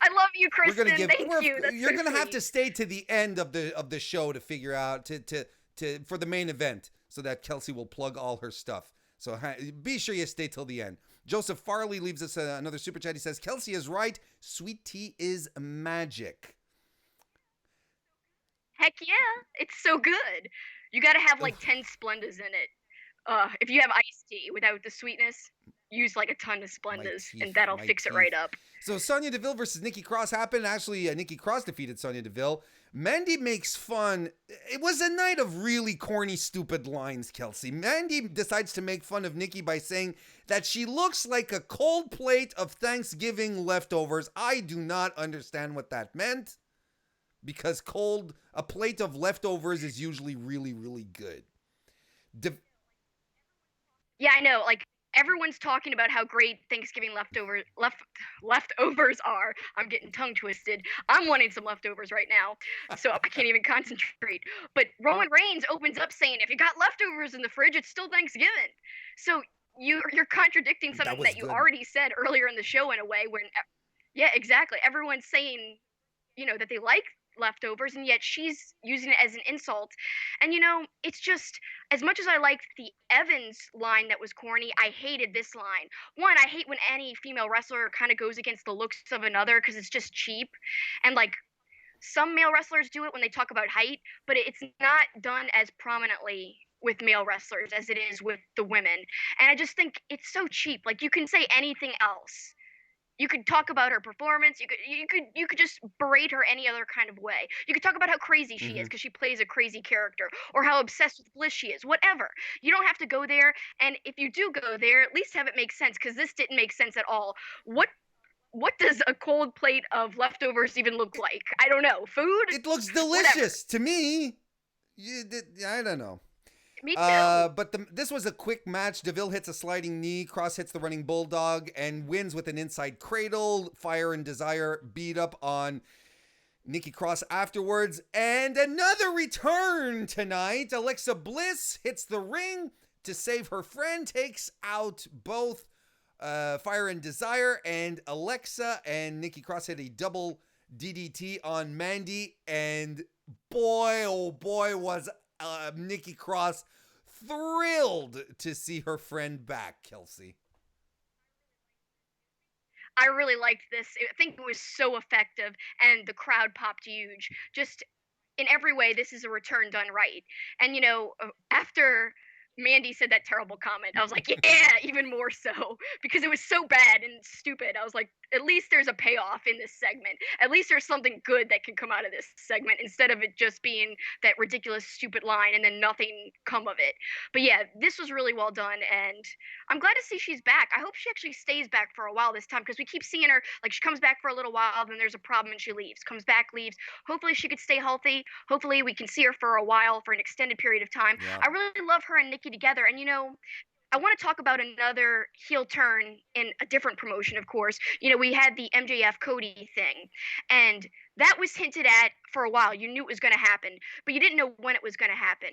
I love you, Kristen. Thank you. You're gonna have to stay to the end of the show to figure out to for the main event, so that Kelsi will plug all her stuff. So be sure you stay till the end. Joseph Farley leaves us another super chat. He says, Kelsi is right. Sweet tea is magic. Heck yeah, it's so good. You gotta have like 10 Splendas in it. If you have iced tea without the sweetness, use like a ton of Splendas, and that'll fix it right up. So Sonya Deville versus Nikki Cross happened. Actually, Nikki Cross defeated Sonya Deville. Mandy makes fun. It was a night of really corny, stupid lines, Kelsi. Mandy decides to make fun of Nikki by saying that she looks like a cold plate of Thanksgiving leftovers. I do not understand what that meant, because a plate of leftovers is usually really, really good. Yeah, I know. Like, everyone's talking about how great Thanksgiving leftovers are. I'm getting tongue twisted. I'm wanting some leftovers right now, so I can't even concentrate. But Roman Reigns opens up saying, if you got leftovers in the fridge, it's still Thanksgiving. So you're contradicting something that you already said earlier in the show in a way when, yeah, exactly. Everyone's saying, that they like leftovers, and yet she's using it as an insult. And it's just, as much as I liked the Evans line that was corny, I hated this line. One, I hate when any female wrestler kind of goes against the looks of another, because it's just cheap. And like, some male wrestlers do it when they talk about height, but it's not done as prominently with male wrestlers as it is with the women. And I just think it's so cheap. Like, you can say anything else. You could talk about her performance. You could just berate her any other kind of way. You could talk about how crazy she is because she plays a crazy character, or how obsessed with Bliss she is. Whatever. You don't have to go there. And if you do go there, at least have it make sense, because this didn't make sense at all. What what does a cold plate of leftovers even look like? I don't know. Food? It looks Whatever. delicious to me. I don't know. Me too. But this was a quick match. DeVille hits a sliding knee. Cross hits the running bulldog and wins with an inside cradle. Fire and Desire beat up on Nikki Cross afterwards. And another return tonight. Alexa Bliss hits the ring to save her friend. Takes out both Fire and Desire. And Alexa and Nikki Cross hit a double DDT on Mandy. And boy, oh boy, was Nikki Cross thrilled to see her friend back, Kelsi. I really liked this. I think it was so effective, and the crowd popped huge. Just in every way, this is a return done right. And after Mandy said that terrible comment, I was like, yeah, even more so because it was so bad and stupid. I was like, at least there's a payoff in this segment. At least there's something good that can come out of this segment instead of it just being that ridiculous, stupid line and then nothing come of it. But yeah, this was really well done, and I'm glad to see she's back. I hope she actually stays back for a while this time because we keep seeing her like she comes back for a little while, then there's a problem and she leaves, comes back, leaves. Hopefully she could stay healthy. Hopefully we can see her for a while for an extended period of time. Yeah. I really love her and Nikki together, and I want to talk about another heel turn in a different promotion, of course. We had the MJF Cody thing, and that was hinted at for a while. You knew it was going to happen, but you didn't know when it was going to happen.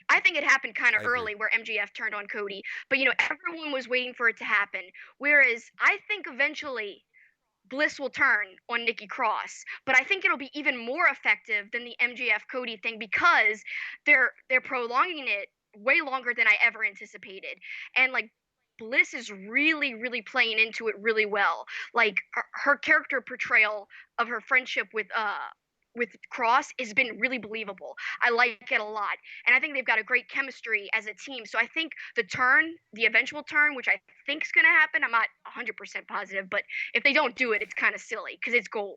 I think it happened kind of I agree. early where MJF turned on Cody, but everyone was waiting for it to happen. Whereas I think eventually Bliss will turn on Nikki Cross, but I think it'll be even more effective than the MJF Cody thing because they're prolonging it way longer than I ever anticipated. And like Bliss is really, really playing into it really well. Like her character portrayal of her friendship with Cross has been really believable. I like it a lot. And I think they've got a great chemistry as a team. So I think the eventual turn, which I think is going to happen, I'm not 100% positive, but if they don't do it, it's kind of silly because it's gold.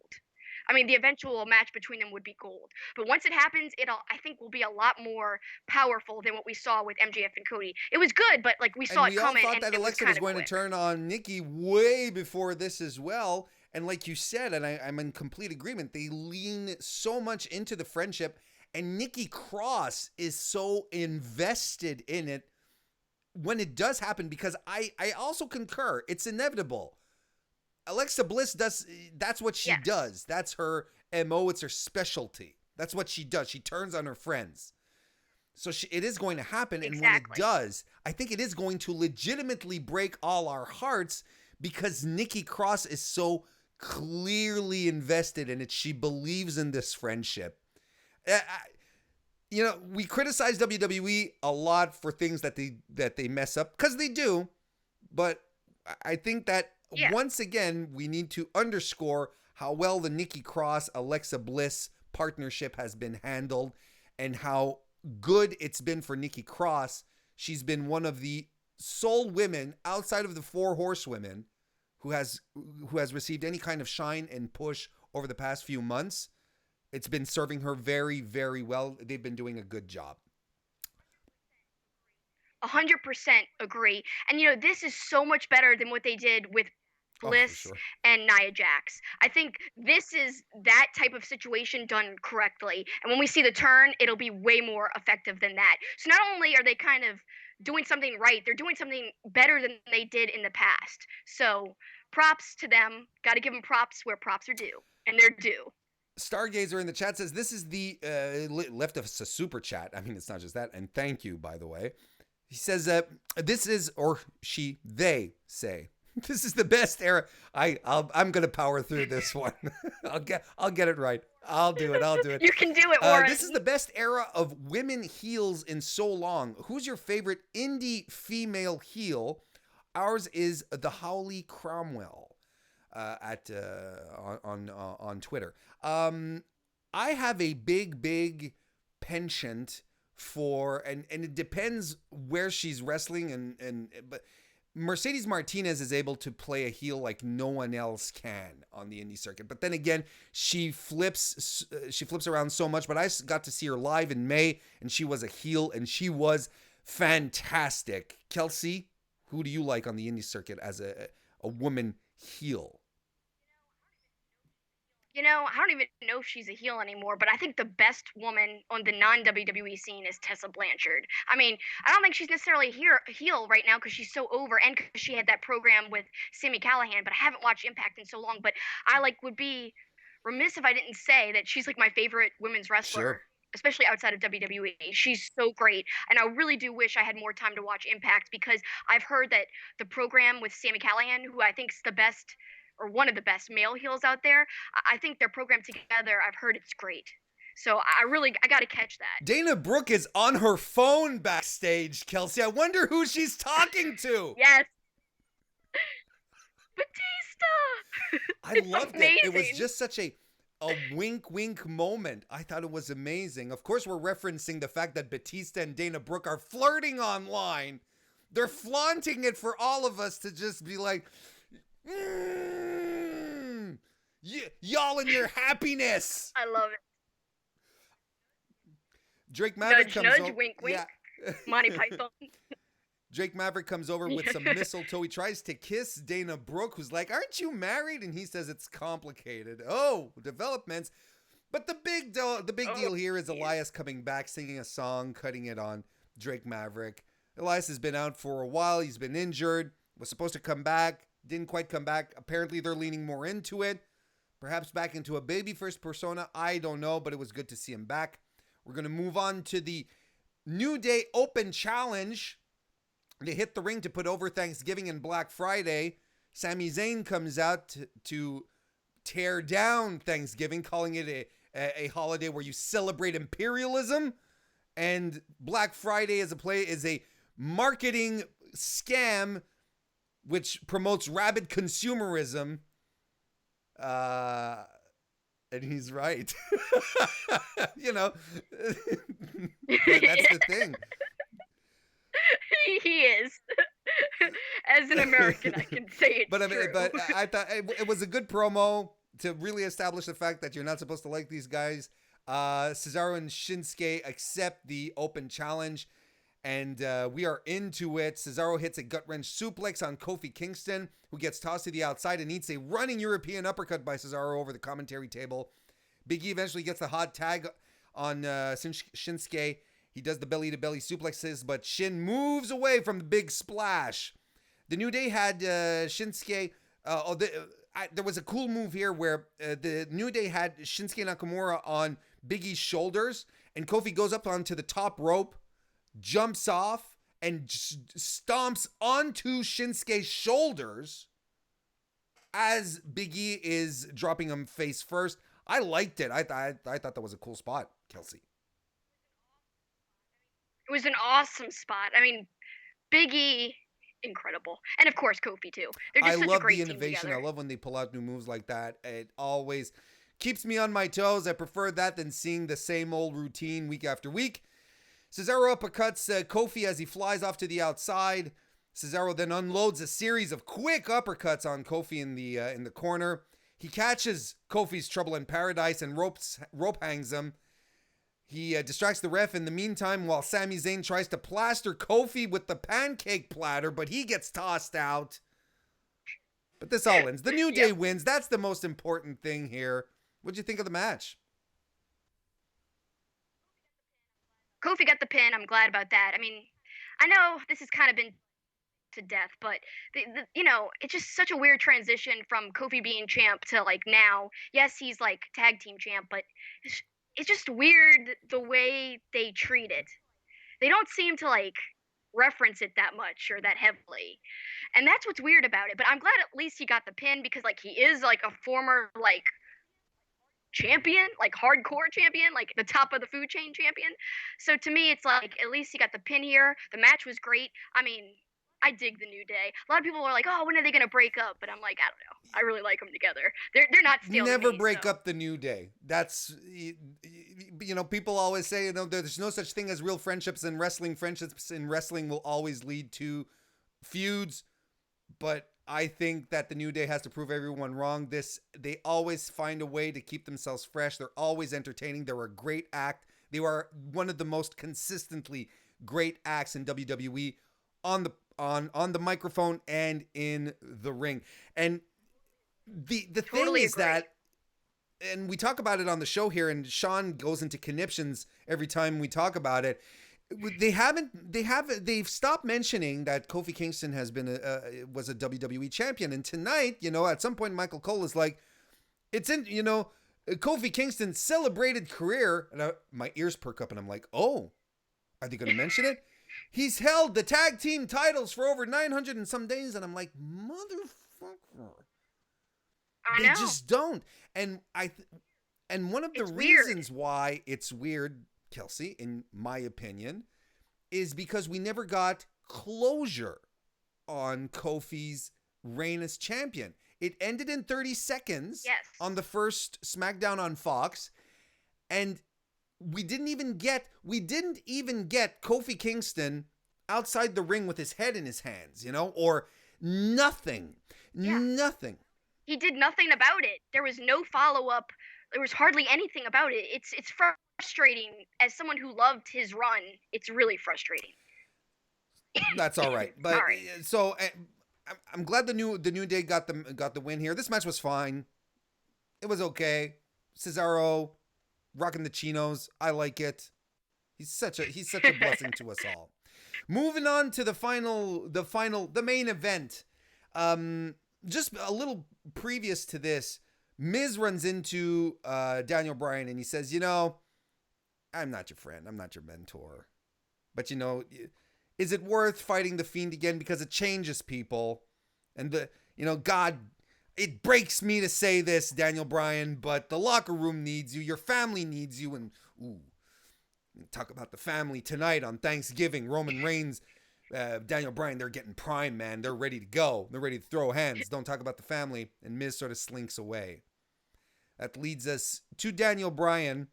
I mean, the eventual match between them would be gold. But once it happens, I think will be a lot more powerful than what we saw with MJF and Cody. It was good, but like we And saw it we all coming, thought and that it was Alexa kind was of going quick. to turn on Nikki way before this as well. And like you said, and I'm in complete agreement, they lean so much into the friendship, and Nikki Cross is so invested in it when it does happen because I also concur. It's inevitable. Alexa Bliss that's what she Yes, does. That's her MO. It's her specialty. That's what she does. She turns on her friends. So it is going to happen. And when it exactly. does, I think it is going to legitimately break all our hearts because Nikki Cross is so clearly invested in it. She believes in this friendship. We criticize WWE a lot for things that they mess up because they do. But I think that Yeah. once again, we need to underscore how well the Nikki Cross Alexa Bliss partnership has been handled and how good it's been for Nikki Cross. She's been one of the sole women outside of the four horsewomen who has received any kind of shine and push over the past few months. It's been serving her very, very well. They've been doing a good job. 100% agree. And this is so much better than what they did with Oh, for Bliss sure. and Nia Jax. I think this is that type of situation done correctly. And when we see the turn, it'll be way more effective than that. So not only are they kind of doing something right, they're doing something better than they did in the past. So props to them. Got to give them props where props are due. And they're due. Stargazer in the chat says this is the left us a super chat. I mean, it's not just that. And thank you, by the way. He says this is, or they say, this is the best era. I'm gonna power through this one. I'll get it right. I'll do it. You can do it, Warren. This is the best era of women heels in so long. Who's your favorite indie female heel? Ours is the Howley Cromwell on Twitter. I have a big penchant for and it depends where she's wrestling but Mercedes Martinez is able to play a heel like no one else can on the indie circuit. But then again, she flips around so much. But I got to see her live in May, and she was a heel, and she was fantastic. Kelsi, who do you like on the indie circuit as a woman heel? I don't even know if she's a heel anymore, but I think the best woman on the non-WWE scene is Tessa Blanchard. I mean, I don't think she's necessarily a heel right now because she's so over and because she had that program with Sami Callihan, but I haven't watched Impact in so long. But I would be remiss if I didn't say that she's like my favorite women's Sure. wrestler, especially outside of WWE. She's so great, and I really do wish I had more time to watch Impact because I've heard that the program with Sami Callihan, who I think is the best or one of the best male heels out there, I think their program together, I've heard it's great. So I got to catch that. Dana Brooke is on her phone backstage, Kelsi. I wonder who she's talking to. Yes, Batista. I It's loved it. It was amazing. just such a wink moment. I thought it was amazing. Of course, we're referencing the fact that Batista and Dana Brooke are flirting online. They're flaunting it for all of us to just be like, y'all and your happiness. I love it. Drake Maverick Nudge, comes nudge, over. wink, wink. Yeah. Monty Python. Drake Maverick comes over with some mistletoe. He tries to kiss Dana Brooke, who's like, "Aren't you married?" And he says it's complicated. Oh, developments. But the big deal here is Elias coming back, singing a song, cutting it on Drake Maverick. Elias has been out for a while. He's been injured. Was supposed to come back. Didn't quite come back. Apparently, they're leaning more into it. Perhaps back into a babyface persona. I don't know, but it was good to see him back. We're going to move on to the New Day Open Challenge. They hit the ring to put over Thanksgiving and Black Friday. Sami Zayn comes out to tear down Thanksgiving, calling it a holiday where you celebrate imperialism. And Black Friday is a marketing scam which promotes rabid consumerism. And he's right. That's the thing. He is. As an American, I can say it's true. But I thought it was a good promo to really establish the fact that you're not supposed to like these guys. Cesaro and Shinsuke accept the open challenge, and we are into it. Cesaro hits a gut-wrench suplex on Kofi Kingston, who gets tossed to the outside and eats a running European uppercut by Cesaro over the commentary table. Big E eventually gets the hot tag on Shinsuke. He does the belly-to-belly suplexes, but Shin moves away from the big splash. The New Day had Shinsuke. There was a cool move here where the New Day had Shinsuke Nakamura on Big E's shoulders, and Kofi goes up onto the top rope, jumps off, and stomps onto Shinsuke's shoulders as Big E is dropping him face first. I liked it. I thought that was a cool spot, Kelsi. It was an awesome spot. I mean, Big E, incredible. And of course, Kofi, too. They're just such a great team together. I love the innovation. I love when they pull out new moves like that. It always keeps me on my toes. I prefer that than seeing the same old routine week after week. Cesaro uppercuts Kofi as he flies off to the outside. Cesaro then unloads a series of quick uppercuts on Kofi in the corner. He catches Kofi's Trouble in Paradise and rope hangs him. He distracts the ref in the meantime while Sami Zayn tries to plaster Kofi with the pancake platter, but he gets tossed out. But this all ends. The New Day wins. That's the most important thing here. What'd you think of the match? Kofi got the pin. I'm glad about that. I mean, I know this has kind of been to death, but it's just such a weird transition from Kofi being champ to like now. Yes, he's like tag team champ, but it's just weird the way they treat it. They don't seem to like reference it that much or that heavily. And that's what's weird about it. But I'm glad at least he got the pin because like he is like a former like champion, like hardcore champion, like the top of the food chain champion. So to me it's like at least he got the pin here. The match was great. I mean, I dig the New Day. A lot of people are like, "Oh, when are they gonna break up?" But I'm like, I don't know. I really like them together. They're not stealing. Never break up the New Day. That's people always say there's no such thing as real friendships in wrestling. Friendships in wrestling will always lead to feuds, but I think that the New Day has to prove everyone wrong. They always find a way to keep themselves fresh. They're always entertaining. They're a great act. They are one of the most consistently great acts in WWE on the microphone and in the ring. And the thing is that and we talk about it on the show here, and Sean goes into conniptions every time we talk about it. They've stopped mentioning that Kofi Kingston was a WWE champion, and tonight, at some point Michael Cole is like, Kofi Kingston's celebrated career, and my ears perk up and I'm like, oh, are they going to mention it? He's held the tag team titles for over 900 and some days, and I'm like, motherfucker. They just don't. And one of the reasons why it's weird, Kelsi, in my opinion, is because we never got closure on Kofi's reign as champion. It ended in 30 seconds on the first SmackDown on Fox, and we didn't even get Kofi Kingston outside the ring with his head in his hands, or nothing. Yeah. Nothing. He did nothing about it. There was no follow-up. There was hardly anything about it. It's frustrating. As someone who loved his run, it's really frustrating. That's all right. But so I'm glad the New Day got the win here. This match was fine. It was okay. Cesaro rocking the chinos. I like it. He's such a blessing to us all. Moving on to the main event. Just a little previous to this, Miz runs into Daniel Bryan and he says, I'm not your friend. I'm not your mentor. But, is it worth fighting the Fiend again? Because it changes people. And, God, it breaks me to say this, Daniel Bryan, but the locker room needs you. Your family needs you. And, talk about the family tonight on Thanksgiving. Roman Reigns, Daniel Bryan, they're getting prime, man. They're ready to go. They're ready to throw hands. Don't talk about the family. And Miz sort of slinks away. That leads us to Daniel Bryan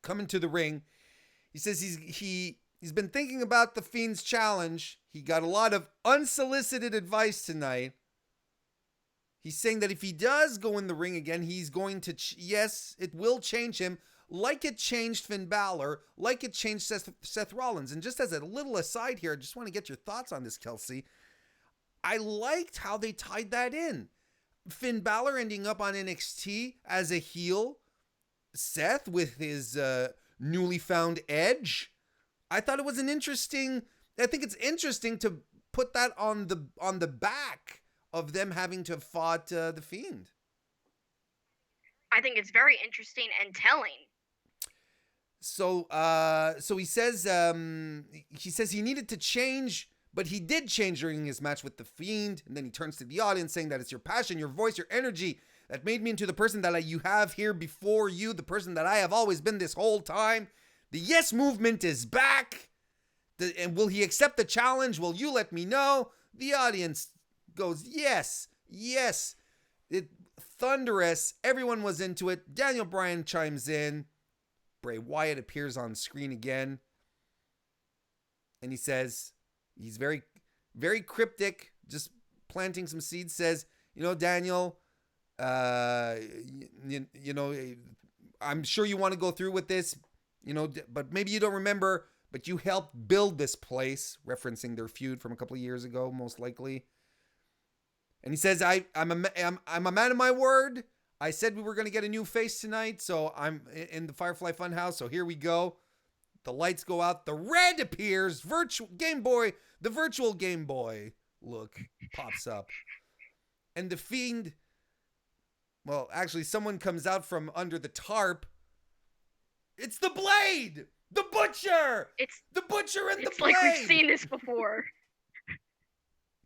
coming to the ring. He says he's been thinking about the Fiend's challenge. He got a lot of unsolicited advice tonight. He's saying that if he does go in the ring again, he's going to, yes, it will change him, like it changed Finn Balor, like it changed Seth Rollins. And just as a little aside here, I just want to get your thoughts on this, Kelsi. I liked how they tied that in. Finn Balor ending up on NXT as a heel. Seth with his newly found edge. I thought it was I think it's interesting to put that on the back of them having to have fought the Fiend. I think it's very interesting and telling. So he says he needed to change, but he did change during his match with the Fiend. And then he turns to the audience saying that it's your passion, your voice, your energy that made me into the person that you have here before you, the person that I have always been this whole time. The Yes Movement is back. And will he accept the challenge? Will you let me know? The audience goes, yes. Thunderous. Everyone was into it. Daniel Bryan chimes in. Bray Wyatt appears on screen again. And he says, he's very, very cryptic, just planting some seeds, says, Daniel, I'm sure you want to go through with this, but maybe you don't remember, but you helped build this place, referencing their feud from a couple of years ago, most likely. And he says, I'm a man of my word. I said we were going to get a new face tonight, so I'm in the Firefly Funhouse, so here we go. The lights go out. The red appears. The virtual Game Boy look pops up. And the Fiend, well, actually, someone comes out from under the tarp. It's the Blade! The Butcher! It's the Butcher and the Blade! It's like we've seen this before.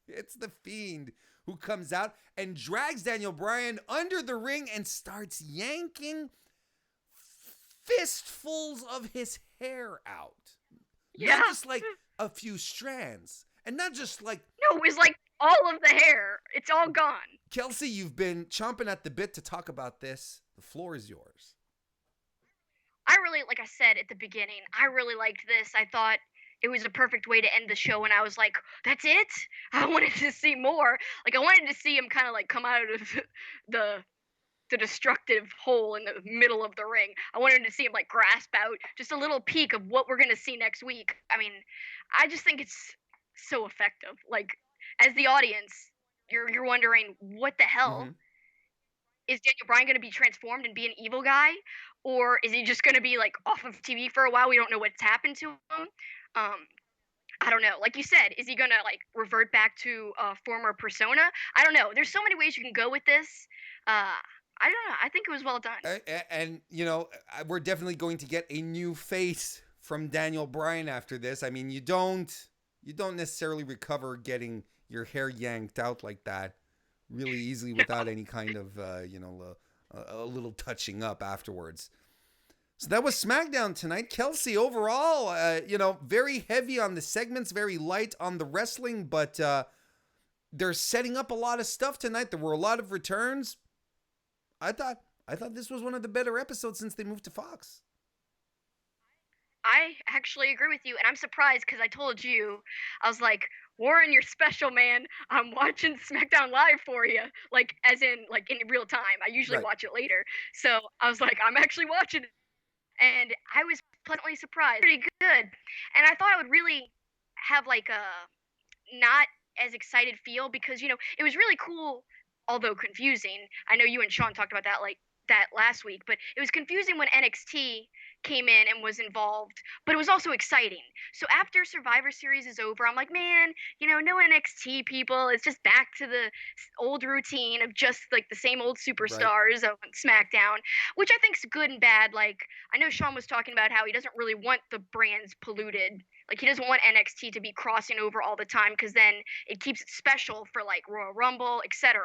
It's the Fiend who comes out and drags Daniel Bryan under the ring and starts yanking fistfuls of his hair out. Yeah. Not just like a few strands. And not just like... No, it was like all of the hair. It's all gone. Kelsi, you've been chomping at the bit to talk about this. The floor is yours. I really, like I said at the beginning, I really liked this. I thought it was a perfect way to end the show, and I was like, that's it? I wanted to see more. Like, I wanted to see him kind of like come out of the destructive hole in the middle of the ring. I wanted to see him like grasp out just a little peek of what we're going to see next week. I mean, I just think it's so effective. Like, as the audience, you're wondering, what the hell? Mm-hmm. is Daniel Bryan going to be transformed and be an evil guy, or is he just going to be like off of TV for a while? We don't know what's happened to him. Um, I don't know. Like you said, is he going to like revert back to former persona? I don't know. There's so many ways you can go with this. I don't know. I think it was well done. And we're definitely going to get a new face from Daniel Bryan after this. I mean, you don't necessarily recover getting your hair yanked out like that really easily without any kind of a little touching up afterwards. So that was SmackDown tonight. Kelsi, overall, very heavy on the segments, very light on the wrestling, but they're setting up a lot of stuff tonight. There were a lot of returns. I thought this was one of the better episodes since they moved to Fox. I actually agree with you, and I'm surprised because I told you, I was like, Warren, you're special, man. I'm watching SmackDown Live for you, like as in like in real time. I usually Right. watch it later, so I was like, I'm actually watching it, and I was pleasantly surprised. Pretty good, and I thought I would really have like a not as excited feel because it was really cool, although confusing. I know you and Sean talked about that like that last week, but it was confusing when NXT came in and was involved, but it was also exciting. So after Survivor Series is over, I'm like, man, no NXT people. It's just back to the old routine of just like the same old superstars on SmackDown, which I think's good and bad. Like I know Sean was talking about how he doesn't really want the brands polluted. Like he doesn't want NXT to be crossing over all the time because then it keeps it special for like Royal Rumble, etc.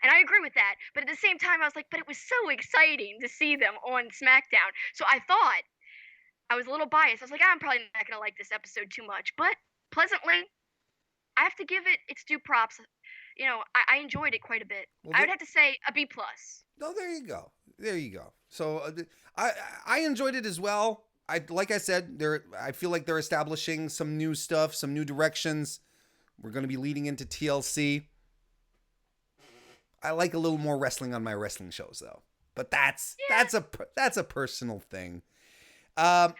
And I agree with that. But at the same time, I was like, but it was so exciting to see them on SmackDown. So I thought I was a little biased. I was like, I'm probably not going to like this episode too much. But pleasantly, I have to give it its due props. I enjoyed it quite a bit. Well, I would have to say a B+. No, there you go. There you go. So I enjoyed it as well. Like I said, I feel like they're establishing some new stuff, some new directions. We're going to be leading into TLC. I like a little more wrestling on my wrestling shows, though. But that's a personal thing. Well,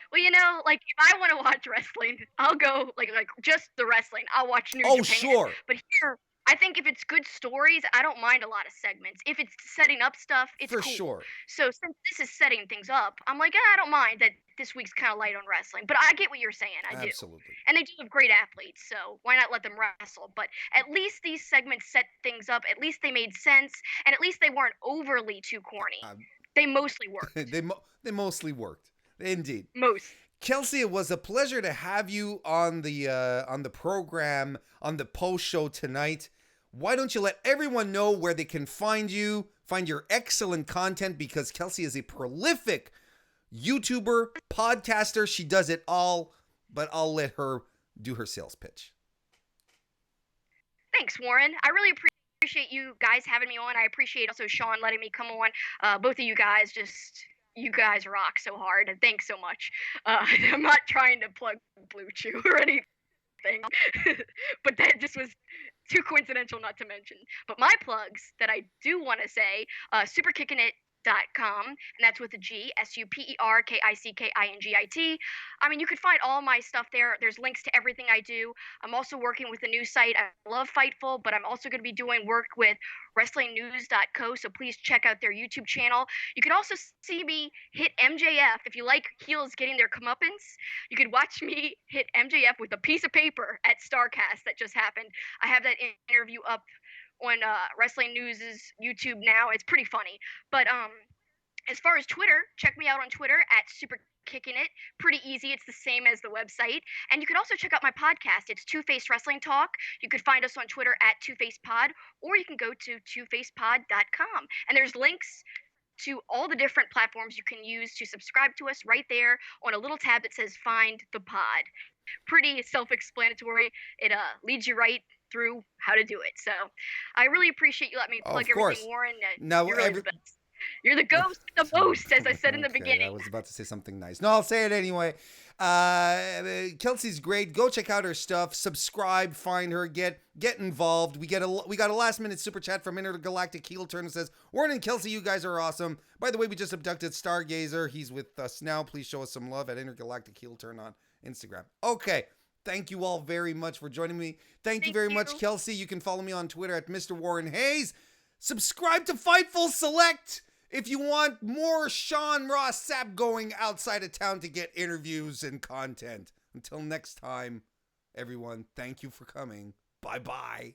like if I want to watch wrestling, I'll go like just the wrestling. I'll watch New Japan. Sure. But here, I think if it's good stories, I don't mind a lot of segments. If it's setting up stuff, it's for cool. Sure. So since this is setting things up, I'm like, I don't mind that this week's kind of light on wrestling. But I get what you're saying. I do. Absolutely. And they do have great athletes, so why not let them wrestle? But at least these segments set things up. At least they made sense, and at least they weren't overly too corny. They mostly worked. They mostly worked. Indeed. Most. Kelsi, it was a pleasure to have you on the program, on the post show tonight. Why don't you let everyone know where they can find you, find your excellent content, because Kelsi is a prolific YouTuber, podcaster. She does it all, but I'll let her do her sales pitch. Thanks, Warren. I really appreciate you guys having me on. I appreciate also Sean letting me come on. Both of you guys you guys rock so hard, and thanks so much. I'm not trying to plug Blue Chew or anything, but that just was too coincidental not to mention. But my plugs that I do want to say, superkickinit.com, and that's with a G, SUPERKICKINGIT. I mean, you could find all my stuff there. There's links to everything I do. I'm also working with a new site. I love Fightful, but I'm also going to be doing work with WrestlingNews.co, so please check out their YouTube channel. You can also see me hit MJF. If you like heels getting their comeuppance, you could watch me hit MJF with a piece of paper at StarCast that just happened. I have that interview up on Wrestling News' YouTube now. It's pretty funny. But as far as Twitter, check me out on Twitter at SuperKickingIt. Pretty easy. It's the same as the website. And you can also check out my podcast. It's Two-Face Wrestling Talk. You could find us on Twitter at TwoFacePod, or you can go to twofacepod.com. And there's links to all the different platforms you can use to subscribe to us right there on a little tab that says Find the Pod. Pretty self-explanatory. It leads you right through how to do it. So I really appreciate you letting me plug everything, Warren. Now, you're really the best. You're the ghost, the most, as I said in the beginning. I was about to say something nice. No, I'll say it anyway. Kelsi's great. Go check out her stuff. Subscribe. Find her. Get involved. We got a last minute super chat from Intergalactic Heel Turn that says, Warren and Kelsi, you guys are awesome. By the way, we just abducted Stargazer. He's with us now. Please show us some love at Intergalactic Heel Turn on Instagram. Okay. Thank you all very much for joining me. Thank you very much, Kelsi. You can follow me on Twitter at Mr. Warren Hayes. Subscribe to Fightful Select if you want more Sean Ross Sapp going outside of town to get interviews and content. Until next time, everyone, thank you for coming. Bye-bye.